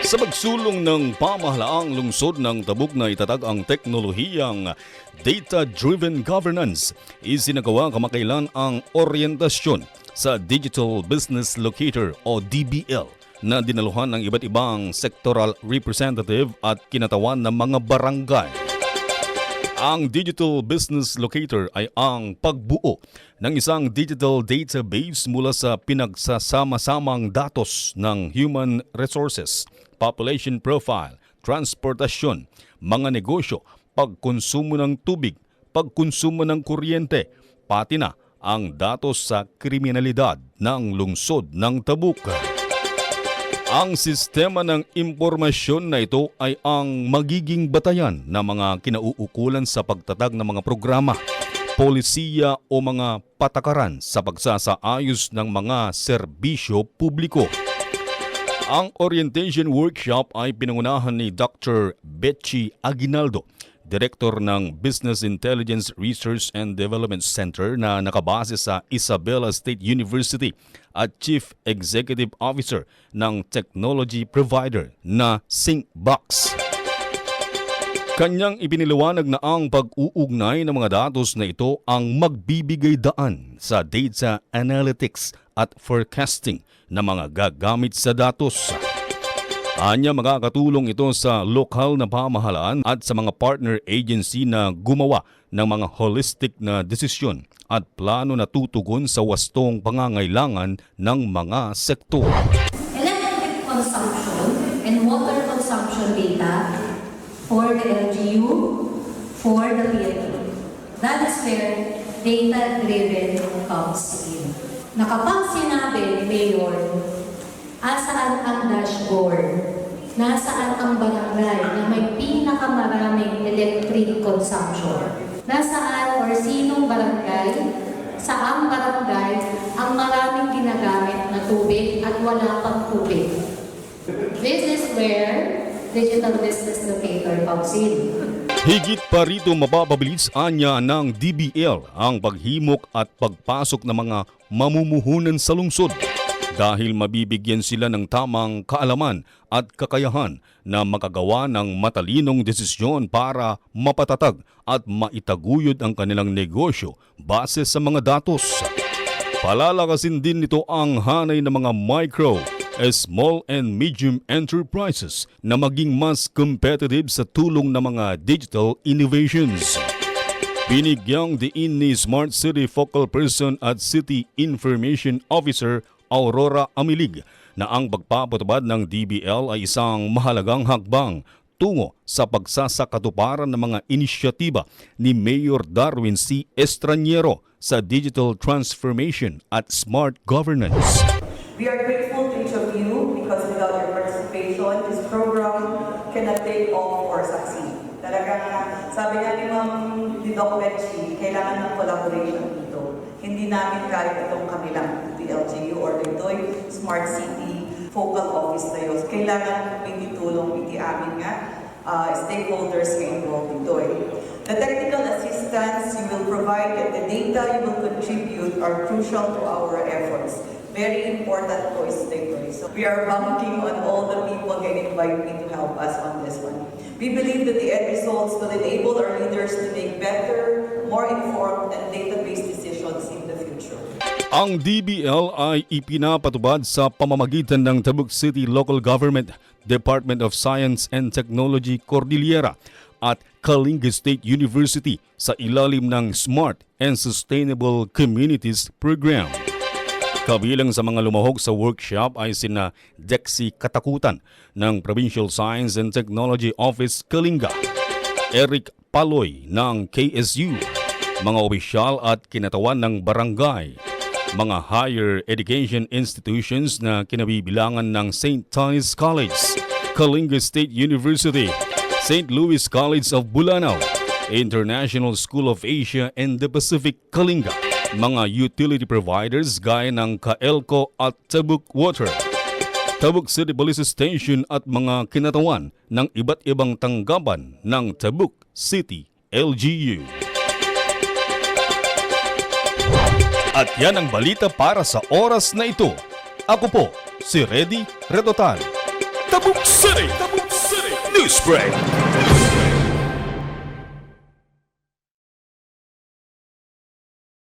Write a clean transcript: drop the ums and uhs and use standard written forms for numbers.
Sa pagsulong ng pamahalaang lungsod ng Tabuk na itatag ang teknolohiyang data-driven governance, isinagawa kamakailan ang oryentasyon sa Digital Business Locator o DBL na dinaluhan ng iba't ibang sectoral representative at kinatawan ng mga barangay. Ang Digital Business Locator ay ang pagbuo ng isang digital database mula sa pinagsasama-samang datos ng human resources, population profile, transportasyon, mga negosyo, pagkonsumo ng tubig, pagkonsumo ng kuryente, pati na ang datos sa kriminalidad ng lungsod ng Tabuk. Ang sistema ng impormasyon na ito ay ang magiging batayan ng mga kinauukulan sa pagtatag ng mga programa, polisiya o mga patakaran sa pagsasaayos ng mga serbisyo publiko. Ang orientation workshop ay pinangunahan ni Dr. Betchy Aguinaldo, Director ng Business Intelligence Research and Development Center na nakabase sa Isabela State University at Chief Executive Officer ng technology provider na Syncbox. Kanyang ipiniliwanag na ang pag-uugnay ng mga datos na ito ang magbibigay daan sa data analytics at forecasting na mga gagamit sa datos. Anya makakatulong ito sa lokal na pamahalaan at sa mga partner agency na gumawa ng mga holistic na desisyon at plano na tutugon sa wastong pangangailangan ng mga sektor. Electric consumption and water consumption data for the LGU, for the PNP. That is where data-driven comes in. Na kapag sinabi, Mayor, asaan ang dashboard? Nasaan ang barangay na may pinakamaraming electric consumption? Nasaan or sinong barangay, saang barangay ang maraming ginagamit na tubig at wala pang tubig? This is where Digital Business Locator comes in. Higit pa rito mapapabilis anya ng DBL ang paghimok at pagpasok ng mga mamumuhunan sa lungsod dahil mabibigyan sila ng tamang kaalaman at kakayahan na makagawa ng matalinong desisyon para mapatatag at maitaguyod ang kanilang negosyo base sa mga datos. Palalakasin din nito ang hanay ng mga micro, small and medium enterprises na maging mas competitive sa tulong ng mga digital innovations. Binigyang diin ni Smart City Focal Person at City Information Officer Aurora Amilig na ang pagpapatupad ng DBL ay isang mahalagang hakbang tungo sa pagsasakatuparan ng mga inisyatiba ni Mayor Darwin C. Estraniero sa digital transformation at smart governance. We are grateful to each of you because without your participation, this program cannot take off or succeed. Talagang sabi nga ni Doc Betchy, kailangan ng collaboration dito. Hindi namin kaya itong kamilang LGU or ito'y Smart City Focal Office na yun. Kailangan may ditulong iti amin nga stakeholders nga involved ito'y. The technical assistance you will provide and the data you will contribute are crucial to our efforts. Very important po is data. So we are banking on all the people that invite me to help us on this one. We believe that the end results will enable our leaders to make better, more informed and data-based decisions in the future. Ang DBL ay ipinapatubad sa pamamagitan ng Tabuk City Local Government, Department of Science and Technology Cordillera at Kalinga State University sa ilalim ng Smart and Sustainable Communities Program. Kabilang sa mga lumahok sa workshop ay sina Dexy Katakutan ng Provincial Science and Technology Office Kalinga, Eric Paloy ng KSU, mga opisyal at kinatawan ng barangay, mga higher education institutions na kinabibilangan ng St. Thomas College, Kalinga State University, St. Louis College of Bulanao, International School of Asia and the Pacific Kalinga, mga utility providers gaya ng Kaelco at Tabuk Water, Tabuk City Police Station at mga kinatawan ng iba't ibang tanggapan ng Tabuk City LGU. At yan ang balita para sa oras na ito. Ako po, si Reddy Redotal. Tabuk City! Tabuk City! Newsbreak!